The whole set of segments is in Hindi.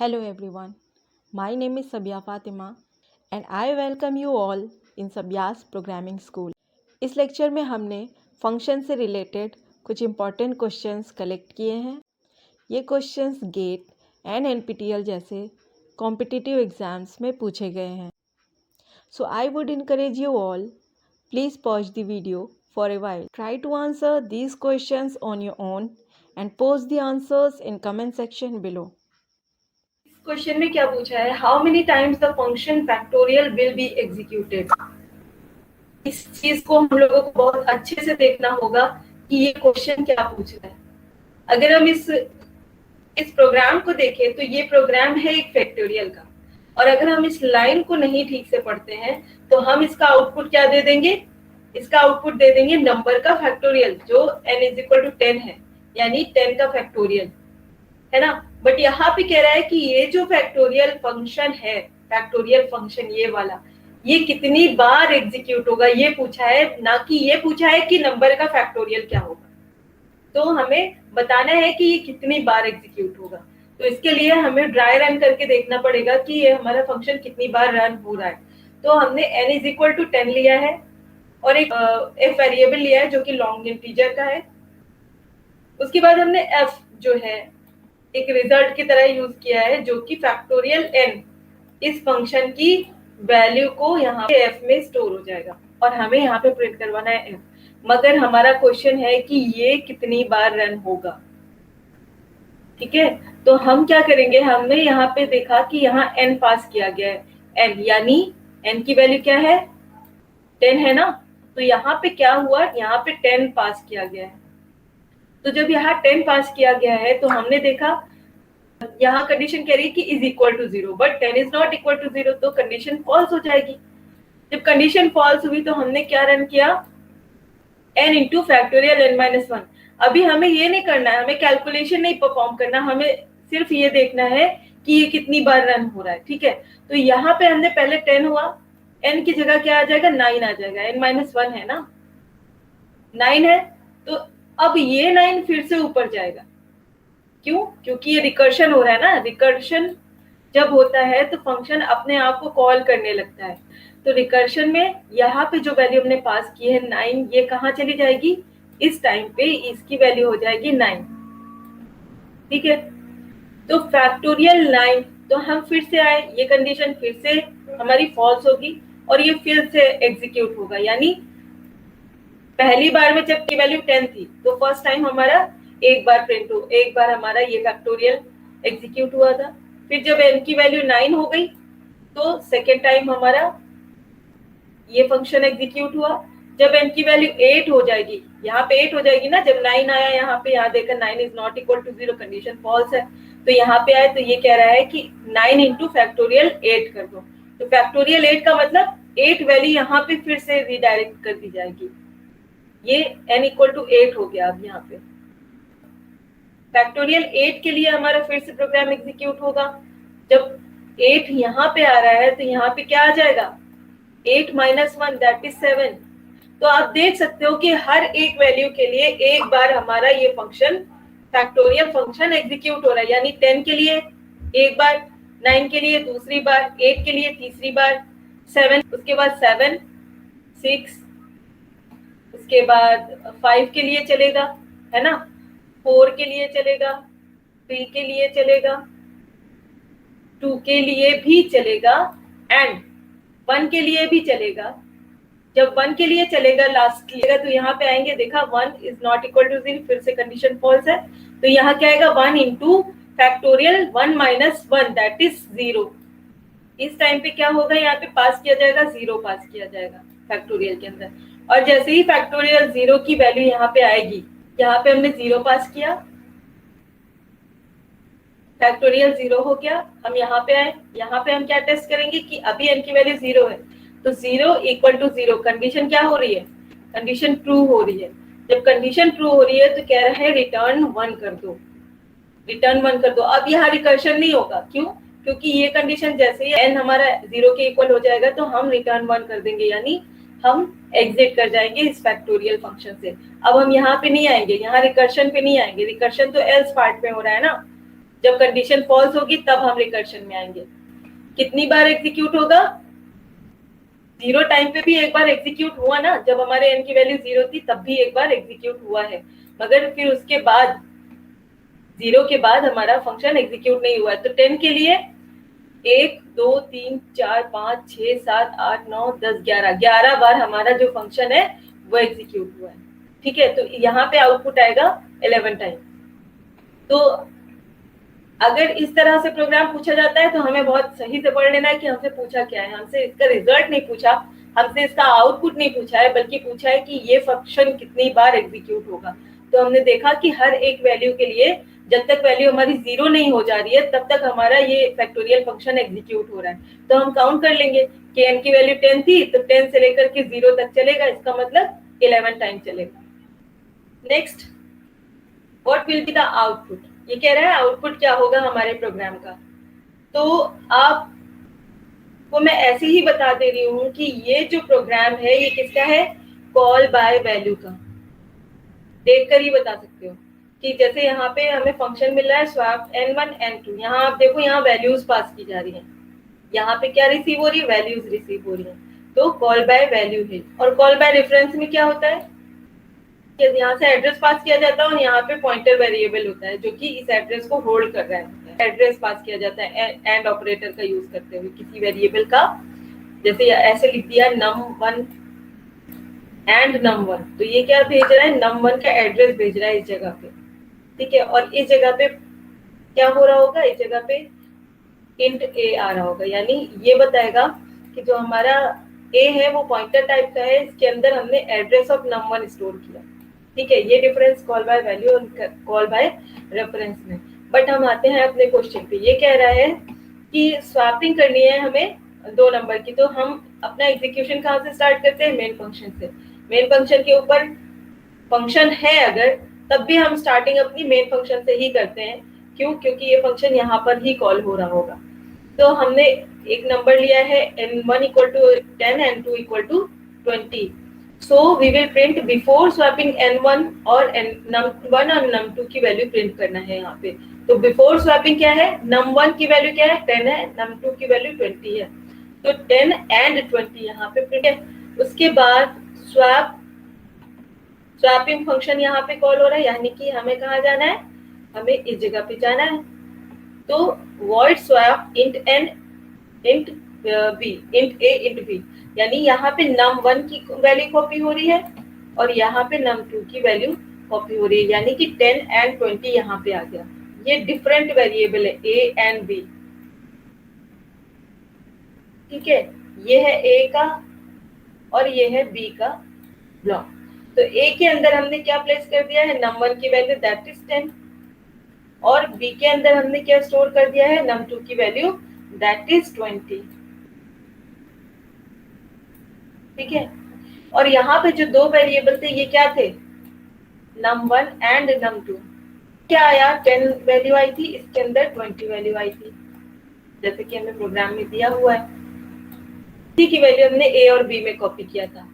Hello everyone, my name is Sabia Fatima and I welcome you all in Sabia's Programming School. इस लेक्चर में हमने फंक्शन से रिलेटेड कुछ इम्पॉर्टेंट क्वेश्चंस कलेक्ट किए हैं। ये क्वेश्चंस गेट एंड एनपीटीईएल जैसे कॉम्पिटिटिव एग्जाम्स में पूछे गए हैं। So I would encourage you all, please pause the video for a while. Try to answer these questions on your own and post the answers in comment section below. Question में क्या पूछा है, how many times the function factorial will be executed. इस चीज को हम लोगों को बहुत अच्छे से देखना होगा कि ये क्वेश्चन क्या पूछ रहा है। अगर हम इस प्रोग्राम को देखें तो ये प्रोग्राम है एक फैक्टोरियल का, और अगर हम इस लाइन को नहीं ठीक से पढ़ते हैं तो हम इसका आउटपुट क्या दे देंगे, इसका आउटपुट दे देंगे नंबर का फैक्टोरियल जो n इज इक्वल टू 10 है, यानी 10 का फैक्टोरियल है ना। बट यहाँ पे कह रहा है कि ये जो फैक्टोरियल फंक्शन है, फैक्टोरियल फंक्शन ये वाला, ये कितनी बार एग्जीक्यूट होगा ये पूछा है, ना कि ये पूछा है कि नंबर का फैक्टोरियल क्या होगा। तो हमें बताना है कि ये कितनी बार एग्जीक्यूट होगा। तो इसके लिए हमें ड्राई रन करके देखना पड़ेगा कि ये हमारा फंक्शन कितनी बार रन हो रहा है। तो हमने n इज इक्वल टू 10 लिया है और एक f वेरिएबल लिया है जो कि लॉन्ग इंटीजर का है। उसके बाद हमने f जो है एक रिजल्ट की तरह यूज किया है, जो कि फैक्टोरियल n इस फंक्शन की वैल्यू को यहाँ पे f में स्टोर हो जाएगा और हमें यहाँ पे प्रिंट करवाना है f। मगर हमारा क्वेश्चन है कि ये कितनी बार रन होगा। ठीक है, तो हम क्या करेंगे, हमने यहाँ पे देखा कि यहाँ n पास किया गया है, n यानी n की वैल्यू क्या है, 10 है ना। तो यहाँ पे क्या हुआ, यहाँ पे 10 पास किया गया है। तो जब यहाँ 10 पास किया गया है तो हमने देखा यहाँ कंडीशन कह रही है कि is equal to 0, but 10 is not equal to 0, तो कंडीशन फॉल्स हो जाएगी। जब कंडीशन फॉल्स हुई तो हमने क्या रन किया, n into factorial n minus 1। अभी हमें ये नहीं करना है, हमें कैलकुलेशन नहीं परफॉर्म करना, हमें सिर्फ ये देखना है कि ये कितनी बार रन हो रहा है। ठीक है, तो यहाँ पे हमने पहले 10 हुआ, n की जगह क्या आ जाएगा, 9 आ जाएगा, n माइनस 1 है ना, 9 है। तो अब ये 9 फिर से ऊपर जाएगा, क्यों, क्योंकि ये रिकर्शन हो रहा है ना। रिकर्शन जब होता है तो फंक्शन अपने आप को कॉल करने लगता है। तो रिकर्शन में यहाँ पे जो वैल्यू हमने पास की है 9, ये कहाँ चली जाएगी, इस टाइम पे इसकी वैल्यू हो जाएगी 9। ठीक है, तो फैक्टोरियल 9, तो हम फिर से आए, ये कंडीशन फिर से हमारी फॉल्स होगी और ये फिर से एग्जीक्यूट होगा। यानी पहली बार में जब की वैल्यू 10 थी तो फर्स्ट टाइम हमारा एक बार हमारा ये फैक्टोरियल एग्जीक्यूट हुआ था। फिर जब n की वैल्यू 9 हो गई तो सेकेंड टाइम हमारा ये फंक्शन एग्जीक्यूट हुआ। जब n की वैल्यू 8 हो जाएगी, यहाँ पे 8 हो जाएगी ना, जब 9 आया यहाँ पे, यहाँ देखा 9 is not equal to 0, condition false है। तो यहाँ पे आए तो ये कह रहा है कि 9 इंटू फैक्टोरियल 8 कर दो। तो फैक्टोरियल 8 का मतलब 8 वैल्यू यहाँ पे फिर से रिडायरेक्ट कर दी जाएगी। ये n इक्वल टू 8 हो गया। अब यहाँ पे फैक्टोरियल 8 के लिए हमारा फिर से प्रोग्राम एग्जीक्यूट होगा। जब 8 यहाँ पे आ रहा है तो यहाँ पे क्या आ जाएगा, 8 माइनस 1 दैट इज 7। तो आप देख सकते हो कि हर एक वैल्यू के लिए एक बार हमारा ये फंक्शन फैक्टोरियल फंक्शन एग्जीक्यूट हो रहा है। यानी 10 के लिए एक बार, 9 के लिए दूसरी बार, 8 के लिए तीसरी बार, 7 उसके बाद 7, 6 उसके बाद 5 के लिए चलेगा, है ना, 4 के लिए चलेगा, 3 के लिए चलेगा, 2 के लिए भी चलेगा एंड 1 के लिए भी चलेगा। जब 1 के लिए चलेगा लास्ट लेगा तो यहाँ पे आएंगे, देखा 1 इज नॉट इक्वल टू 0, फिर से कंडीशन फॉल्स है। तो यहाँ क्या आएगा, 1 into factorial 1 minus 1 that is 0। इस टाइम पे क्या होगा, यहाँ पे पास किया जाएगा, 0 पास किया जाएगा फैक्टोरियल के अंदर। और जैसे ही फैक्टोरियल 0 की वैल्यू यहाँ पे आएगी, यहाँ पे हमने 0 पास किया, फैक्टोरियल 0 हो गया। हम यहाँ पे आए, यहाँ पे हम क्या टेस्ट करेंगे कि अभी n की वैल्यू 0 है, तो 0 इक्वल टू 0, कंडीशन क्या हो रही है, कंडीशन ट्रू हो रही है। जब कंडीशन ट्रू हो रही है तो कह रहा है रिटर्न 1 कर दो, रिटर्न 1 कर दो। अब यहाँ रिकर्शन नहीं होगा, क्यों, क्योंकि ये कंडीशन जैसे ही n हमारा 0 के इक्वल हो जाएगा तो हम रिटर्न 1 कर देंगे, यानी हम एग्जिट कर जाएंगे इस फैक्टोरियल फंक्शन से। अब हम यहाँ पे नहीं आएंगे, यहाँ रिकर्शन पे नहीं आएंगे, रिकर्शन तो एल्स पार्ट में हो रहा है ना। जब कंडीशन फॉल्स होगी तब हम रिकर्शन में आएंगे। कितनी बार एग्जीक्यूट होगा? 0 टाइम पे भी एक बार एग्जीक्यूट हुआ ना, जब हमारे n की वैल्यू 0 थी तब भी एक बार एग्जीक्यूट हुआ है, मगर फिर उसके बाद 0 के बाद हमारा फंक्शन एग्जीक्यूट नहीं हुआ है। तो 10 के लिए 1 2 3 4 5 6 7 8 9 10 11 बार हमारा जो फंक्शन है वो एग्जीक्यूट हुआ है। ठीक है, तो यहाँ पे आउटपुट आएगा 11 टाइम। तो अगर इस तरह से प्रोग्राम पूछा जाता है तो हमें बहुत सही से पढ़ लेना है कि हमसे पूछा क्या है। हमसे इसका रिजल्ट नहीं पूछा, हमसे इसका आउटपुट नहीं पूछा है, बल्कि पूछा है कि ये फंक्शन कितनी बार एग्जीक्यूट होगा। तो हमने देखा कि हर एक वैल्यू के लिए जब तक वैल्यू हमारी 0 नहीं हो जा रही है तब तक हमारा ये फैक्टोरियल फंक्शन एग्जीक्यूट हो रहा है। तो हम काउंट कर लेंगे कि n की वैल्यू 10 थी, तो 10 से लेकर के 0 तक चलेगा, इसका मतलब 11 टाइम चलेगा। Next, what will be the output? ये कह रहा है आउटपुट क्या होगा हमारे प्रोग्राम का। तो आपको मैं ऐसे ही बता दे रही हूँ कि ये जो प्रोग्राम है ये किसका है? कॉल बाय वैल्यू का। देखकर ही बता सकते हो कि जैसे यहाँ पे हमें फंक्शन मिल रहा है स्वैप n1 n2। यहाँ आप देखो, यहाँ वैल्यूज पास की जा रही हैं। यहाँ पे क्या रिसीव हो रही है? वैल्यूज रिसीव हो रही है। तो कॉल बाय वैल्यू है। और कॉल बाय रेफरेंस में क्या होता है? यहाँ से एड्रेस पास किया जाता है और यहाँ पे पॉइंटर वेरिएबल होता है जो कि इस एड्रेस को होल्ड कर रहा है। एड्रेस पास किया जाता है एंड ऑपरेटर का यूज करते हुए किसी वेरिएबल का। जैसे ऐसे लिख दिया num1 एंड num1, तो ये क्या भेज रहा है? num1 का एड्रेस भेज रहा है इस जगह पे। ठीक है, और इस जगह पे क्या हो रहा होगा? इस जगह पे int a आ रहा होगा, यानी ये बताएगा कि जो हमारा a है वो पॉइंटर टाइप का है, इसके अंदर हमने एड्रेस ऑफ num1 स्टोर किया। ठीक है, ये डिफरेंस कॉल बाय वैल्यू और कॉल बाय रेफरेंस में। बट हम आते हैं अपने क्वेश्चन पे। ये कह रहा है कि स्वैपिंग करनी है हमें 2 नंबर की, तो हम अपना एग्जीक्यूशन कहाँ से स्टार्ट करते हैं? मेन फंक्शन से। मेन फंक्शन के ऊपर फंक्शन है अगर, तब भी हम स्टार्टिंग अपनी मेन फंक्शन से ही करते हैं। क्यों? क्योंकि ये फंक्शन यहाँ पर ही कॉल हो रहा होगा। तो हमने एक नंबर लिया है n1 equal to 10 n2 equal to 20। So we will print before swapping n1 और num1 और num2 की वैल्यू प्रिंट करना है यहाँ पे। तो बिफोर स्वैपिंग क्या है? num1 की वैल्यू क्या है? 10 है, num2 की वैल्यू 20 है। तो 10 एंड 20 यहाँ पे प्रिंट है। उसके बाद स्वैपिंग फंक्शन यहाँ पे कॉल हो रहा है, यानी कि हमें कहाँ जाना है? हमें इस जगह पे जाना है। तो void swap int n int b int a int b, यानी यहाँ पे num1 की वैल्यू कॉपी हो रही है और यहाँ पे num2 की वैल्यू कॉपी हो रही है, यानी कि 10 एंड 20 यहाँ पे आ गया। ये डिफरेंट वेरिएबल है a एंड b। ठीक है, ये है a का और ये है b का ब्लॉक। तो a के अंदर हमने क्या प्लेस कर दिया है? num1 की वैल्यू दैट इज 10, और b के अंदर हमने क्या स्टोर कर दिया है? num2 की वैल्यू दैट इज 20। ठीक है, और यहाँ पे जो 2 वेरिएबल थे ये क्या थे? num1 and num2। क्या आया? 10 वैल्यू आई थी, इसके अंदर 20 वैल्यू आई थी, जैसे कि हमें प्रोग्राम में दिया हुआ है। सी की वैल्यू हमने a और b में कॉपी किया था।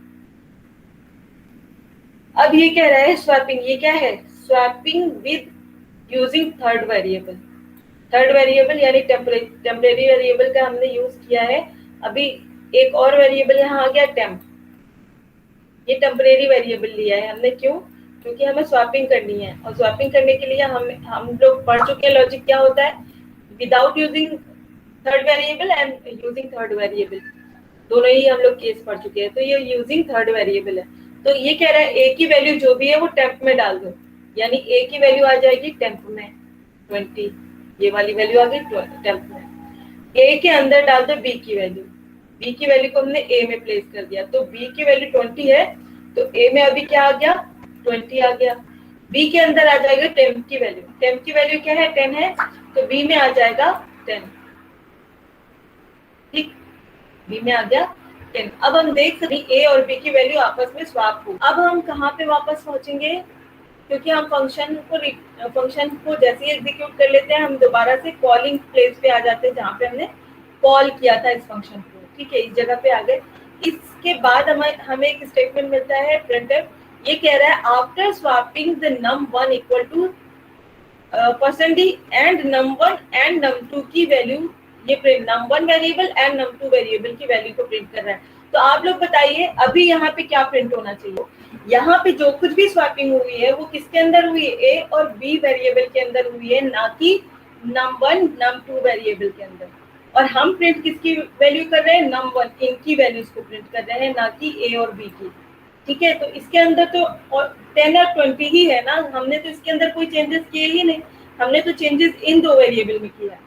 अब ये कह रहा है स्वैपिंग। ये क्या है? Swapping with using third variable. Third variable यानी टेम्परेरी वेरिएबल का हमने यूज किया है। अभी एक और वेरिएबल यहाँ आ गया टेम्प। ये टेम्परेरी वेरिएबल लिया है हमने। क्यों? क्योंकि हमें स्वैपिंग करनी है, और स्वैपिंग करने के लिए हम लोग पढ़ चुके हैं लॉजिक क्या होता है, without using third variable and using third variable, दोनों ही हम लोग केस पढ़ चुके हैं। तो ये यूजिंग थर्ड वेरिएबल है। तो ये कह रहा है ए की वैल्यू जो भी है वो टेम्प में डाल दो, यानी ए की वैल्यू आ जाएगी टेम्प में 20, ये वाली वैल्यू आ गई टेम्प में। ए के अंदर डाल दो बी की वैल्यू। बी की वैल्यू को हमने ए में प्लेस कर दिया, तो बी की वैल्यू 20 है, तो ए में अभी क्या आ गया? 20 आ गया। बी के अंदर आ जाएगा टेम्प की वैल्यू। टेम्प की वैल्यू क्या है? 10 है, तो बी में आ जाएगा 10। ठीक, बी में आ गया 10। अब हम देख सकते ए और बी की वैल्यू आपस में स्वैप हो। अब हम कहाँ पे वापस पहुंचेंगे? क्योंकि हम फंक्शन को जैसे ही एग्जीक्यूट कर लेते हैं, हम दोबारा से कॉलिंग प्लेस पे आ जाते हैं जहाँ पे हमने कॉल किया था इस फंक्शन को। ठीक है, इस जगह पे आ गए। इसके बाद हमें एक स्टेटमेंट मिलता है printf। ये कह रहा है after swapping the num1 equal to percentage and num1 and num2 की वैल्यू, ये print num1 variable and num2 variable की वैल्यू को प्रिंट कर रहा है। तो आप लोग बताइए अभी यहाँ पे क्या प्रिंट होना चाहिए? यहाँ पे जो कुछ भी स्वैपिंग हुई है वो किसके अंदर हुई है? ए और बी वेरिएबल के अंदर हुई है, ना कि num1 num2 वेरिएबल के अंदर। और हम प्रिंट किसकी वैल्यू कर रहे हैं? num1, इनकी वैल्यूज को प्रिंट कर रहे हैं, ना कि ए और बी की। ठीक है, तो इसके अंदर तो 10 और 20 ही है ना, हमने तो इसके अंदर कोई चेंजेस किए ही नहीं, हमने तो चेंजेस इन दो वेरिएबल में किया है।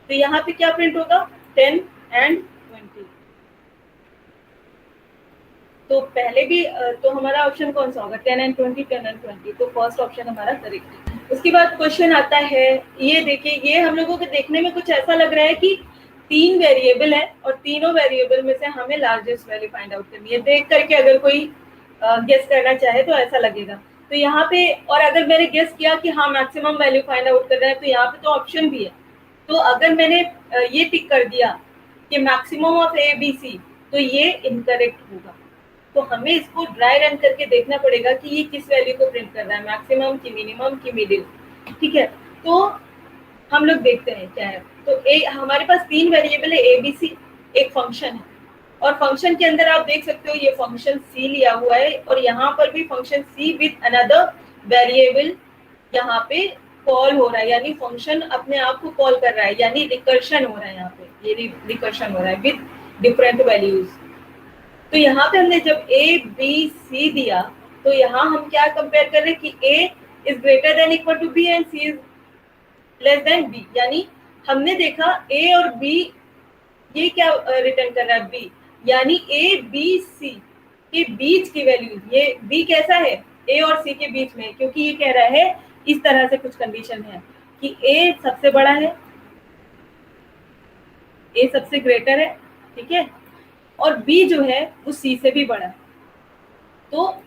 तो यहाँ पे क्या प्रिंट होगा? 10 एंड 20। तो पहले भी तो हमारा ऑप्शन कौन सा होगा? 10 एंड 20, 10 एंड 20। तो फर्स्ट ऑप्शन हमारा करेक्ट है। उसके बाद क्वेश्चन आता है, ये देखिए, ये हम लोगों को देखने में कुछ ऐसा लग रहा है कि 3 वेरिएबल है और तीनों वेरिएबल में से हमें लार्जेस्ट वैल्यू फाइंड आउट करनी है। देख करके अगर कोई गेस करना चाहे तो ऐसा लगेगा। तो यहाँ पे, और अगर मैंने गेस किया कि हाँ मैक्सिमम वैल्यू फाइंड आउट कर रहा है, तो यहाँ पे तो ऑप्शन भी है। तो अगर मैंने ये टिक कर दिया कि maximum of A B C, तो ये इनकरेक्ट होगा। तो हमें इसको ड्राई रन करके देखना पड़ेगा कि ये किस वैल्यू को प्रिंट कर रहा है, मैक्सिमम की मिनिमम की मिडिल। ठीक है, तो हम लोग देखते हैं क्या है। तो हमारे पास 3 वेरिएबल है, ए बी सी, एक फंक्शन है, और फंक्शन के अंदर आप देख सकते हो ये फंक्शन सी लिया हुआ है, और यहाँ पर भी function C with another variable यहाँ पे कॉल हो रहा है, यानी फंक्शन अपने आप को कॉल कर रहा है, यानी रिकर्शन हो रहा है। यहाँ पे ये रिकर्शन हो रहा है विद डिफरेंट वैल्यूज। तो यहाँ पे हमने जब ए बी सी दिया, तो यहाँ हम क्या कंपेयर कर रहे हैं कि a is greater than equal to b and c is less than b. यानी हमने देखा ए और बी, ये क्या रिटर्न कर रहा है? बी, यानी ए बी सी के बीच की वैल्यू, ये बी कैसा है? ए और सी के बीच में, क्योंकि ये कह रहा है इस तरह से कुछ कंडीशन है कि ए सबसे बड़ा है, ए सबसे ग्रेटर है, ठीक है, और बी जो है वो सी से भी बड़ा है। तो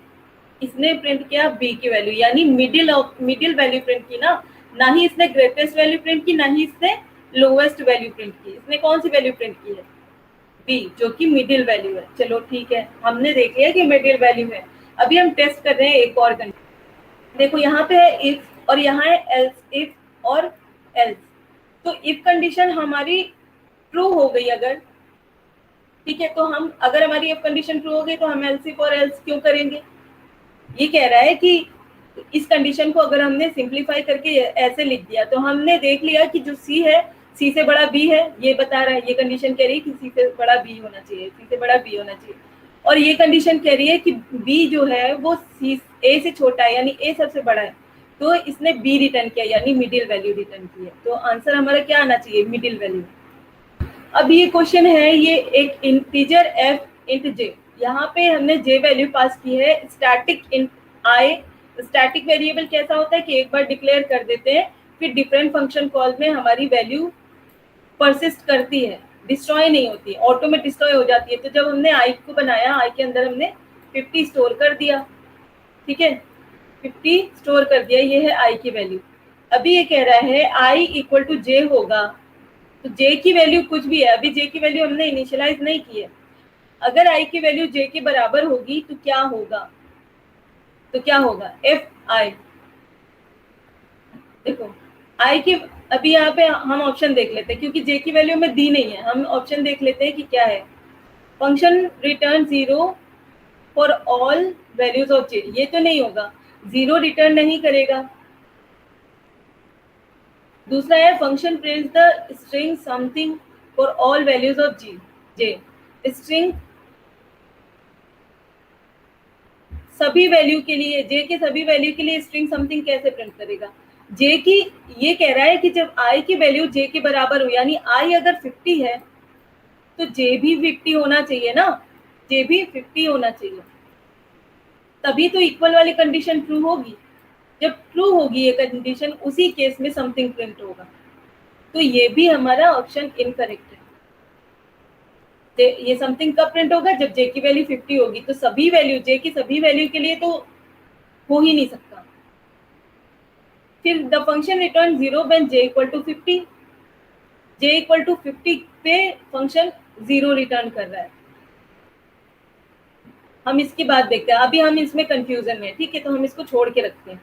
इसने प्रिंट किया बी की वैल्यू, यानी मिडिल वैल्यू प्रिंट की ना ही इसने ग्रेटेस्ट वैल्यू प्रिंट की, ना ही इसने लोवेस्ट वैल्यू प्रिंट की। इसने कौन सी वैल्यू प्रिंट की है? बी, जो कि मिडिल वैल्यू है। चलो ठीक है, हमने देख लिया कि मिडिल वैल्यू है। अभी हम टेस्ट कर रहे हैं एक और कंडीशन। देखो यहाँ पे है इफ और यहाँ है एल्स, इफ और एल्स। तो इफ कंडीशन हमारी ट्रू हो गई अगर, ठीक है, तो हम, अगर हमारी इफ कंडीशन ट्रू हो गई तो हम एल्स इफ और एल्स क्यों करेंगे? ये कह रहा है कि इस कंडीशन को अगर हमने सिंप्लीफाई करके ऐसे लिख दिया, तो हमने देख लिया कि जो सी है, सी से बड़ा बी है, ये बता रहा है, ये कंडीशन कह रही है कि सी से बड़ा बी होना चाहिए, सी से बड़ा बी होना चाहिए। और ये कंडीशन कह रही है कि बी जो है वो सी ए से छोटा है, यानी ए सबसे बड़ा है। तो इसने बी रिटर्न किया, यानी मिडिल वैल्यू रिटर्न की है। तो आंसर हमारा क्या आना चाहिए? Middle value. अब ये क्वेश्चन है, ये एक इंटीजर एफ इंट जे, यहाँ पे हमने जे वैल्यू पास की है, स्टैटिक इंट आई। स्टैटिक वेरिएबल कैसा होता है कि एक बार डिक्लेयर कर देते हैं, फिर डिफरेंट फंक्शन कॉल में हमारी वैल्यू परसिस्ट करती है, डिस्ट्रॉय नहीं होती, ऑटो में डिस्ट्रॉय हो जाती है। तो जब हमने आई को बनाया, आई के अंदर हमने 50 स्टोर कर दिया, ठीक है, 50 स्टोर कर दिया, ये है आई की वैल्यू। अभी ये कह रहा है आई इक्वल टू जे होगा, तो जे की वैल्यू कुछ भी है, अभी जे की वैल्यू हमने इनिशियलाइज नहीं की है। अगर आई की वैल्यू जे के बराबर होगी तो क्या होगा? तो क्या होगा? F I. देखो आई की, अभी यहाँ पे हम ऑप्शन देख लेते हैं, क्योंकि जे की वैल्यू में दी नहीं है, हम ऑप्शन देख लेते हैं कि क्या है। Function return 0 for all values of j, ये तो नहीं होगा, 0 रिटर्न नहीं करेगा। दूसरा है function prints the string something for all values of g, j, string सभी वैल्यू के लिए, जे के सभी वैल्यू के लिए स्ट्रिंग समथिंग कैसे प्रिंट करेगा? जे की, ये कह रहा है कि जब आई की वैल्यू जे के बराबर हो, यानी आई अगर 50 है तो जे भी 50 होना चाहिए ना, जे भी 50 होना चाहिए, तभी तो इक्वल वाली कंडीशन ट्रू होगी। जब ट्रू होगी ये कंडीशन, उसी केस में समथिंग प्रिंट होगा। तो ये भी हमारा ऑप्शन इनकरेक्ट है। ये समथिंग कब प्रिंट होगा? जब जे की वैल्यू 50 होगी। तो सभी वैल्यू, जे की सभी वैल्यू के लिए तो हो ही नहीं सकता। फिर the function return 0 when j equal to 50, j equal to 50 पे फंक्शन 0 रिटर्न कर रहा है। हम इसकी बात देखते हैं, अभी हम इसमें कंफ्यूजन में, ठीक है, तो हम इसको छोड़ के रखते हैं।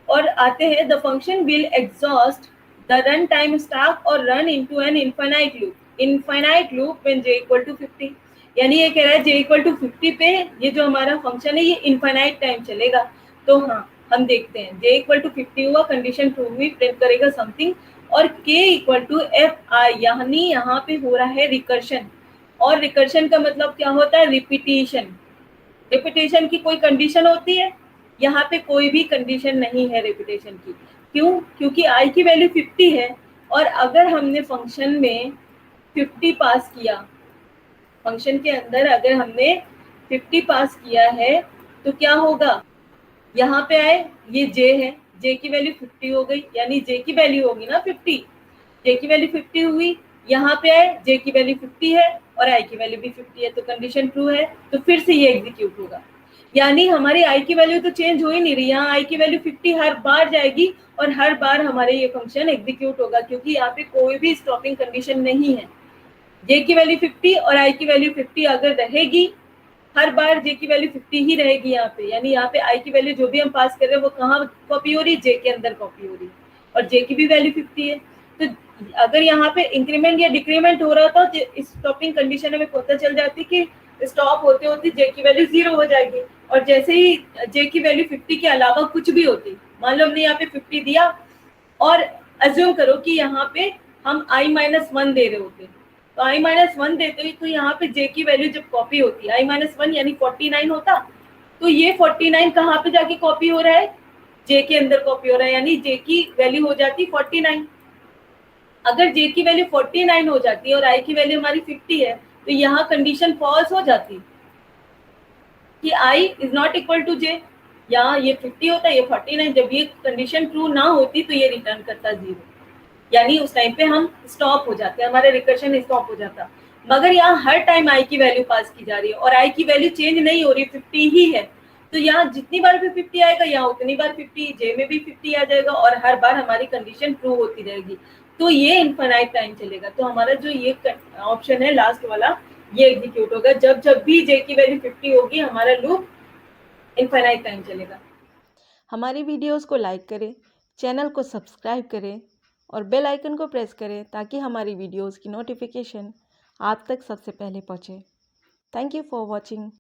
और आते हैं the function will exhaust the run time stack और run into an infinite loop when j equal to 50। यानी ये कह रहा है j इक्वल टू 50 पे ये जो हमारा फंक्शन है ये इनफाइनाइट टाइम चलेगा। तो हाँ, हम देखते हैं j इक्वल टू 50 हुआ, कंडीशन ट्रू हुई, प्रिंट करेगा समथिंग, और k इक्वल टू fi, यानी यहाँ पे हो रहा है रिकर्शन। और रिकर्शन का मतलब क्या होता है? रिपीटिशन। रिपीटेशन की कोई कंडीशन होती है? यहाँ पे कोई भी कंडीशन नहीं है रिपीटेशन की। क्यों? क्योंकि i की वैल्यू 50 है, और अगर हमने फंक्शन में 50 पास किया, फंक्शन के अंदर अगर हमने 50 पास किया है तो क्या होगा? यहाँ पे आए, ये j है, j की वैल्यू 50 हो गई, यानी j की वैल्यू होगी ना 50, j की वैल्यू 50 हुई। यहाँ पे आए, j की वैल्यू 50 है और i की वैल्यू भी 50 है, तो कंडीशन ट्रू है, तो फिर से ये एग्जीक्यूट होगा। यानी हमारी i की वैल्यू तो चेंज हो ही नहीं रही, यहाँ i की वैल्यू 50 हर बार जाएगी और हर बार हमारे ये फंक्शन एग्जीक्यूट होगा, क्योंकि यहाँ पे कोई भी स्टॉपिंग कंडीशन नहीं है। j की वैल्यू 50 और i की वैल्यू 50 अगर रहेगी, हर बार j की वैल्यू 50 ही रहेगी यहाँ पे, यानी यहाँ पे i की वैल्यू जो भी हम पास कर रहे हैं वो कहाँ कॉपी हो रही है? j के अंदर कॉपी हो रही है, और j की भी वैल्यू 50 है। तो अगर यहाँ पे इंक्रीमेंट या डिक्रीमेंट हो रहा था तो स्टॉपिंग कंडीशन हमें पता चल जाती कि स्टॉप होते होते j की वैल्यू 0 हो जाएगी, और जैसे ही j की वैल्यू 50 के अलावा कुछ भी होती, मान लो हमने यहाँ पे 50 दिया और अज्यूम करो कि यहाँ पे हम i-1 दे रहे होते, तो i-1 देते ही तो यहाँ पे j की वैल्यू जब कॉपी होती है i-1 यानी 49 होता, तो ये 49 कहाँ पे जाके कॉपी हो रहा है? j के अंदर कॉपी हो रहा है, यानी j की वैल्यू हो जाती 49। अगर j की वैल्यू 49 हो जाती है और i की वैल्यू हमारी 50 है, तो यहाँ कंडीशन फॉल्स हो जाती कि i is not equal to j। यहाँ ये 50 होता है, ये 49, जब ये कंडीशन ट्रू ना होती तो ये रिटर्न करता 0, यानी उस टाइम पे हम स्टॉप हो जाते हैं, हमारा रिकर्शन स्टॉप हो जाता। मगर यहाँ हर टाइम i की वैल्यू पास की जा रही है और i की वैल्यू चेंज नहीं हो रही, 50 ही है, तो यहाँ जितनी बार भी 50 आएगा यहाँ उतनी बार 50 j में भी 50 आ जाएगा, और हर बार हमारी कंडीशन ट्रू होती रहेगी, तो ये इनफाइनाइट टाइम चलेगा। तो हमारा जो ये ऑप्शन है लास्ट वाला, ये एग्जीक्यूट होगा जब जब भी j की वैल्यू 50 होगी, हमारा लूप इनफाइनाइट टाइम चलेगा। हमारी वीडियोस को लाइक करें, चैनल को सब्सक्राइब करें और बेल आइकन को प्रेस करें ताकि हमारी वीडियोस की नोटिफिकेशन आप तक सबसे पहले पहुंचे। Thank you for watching.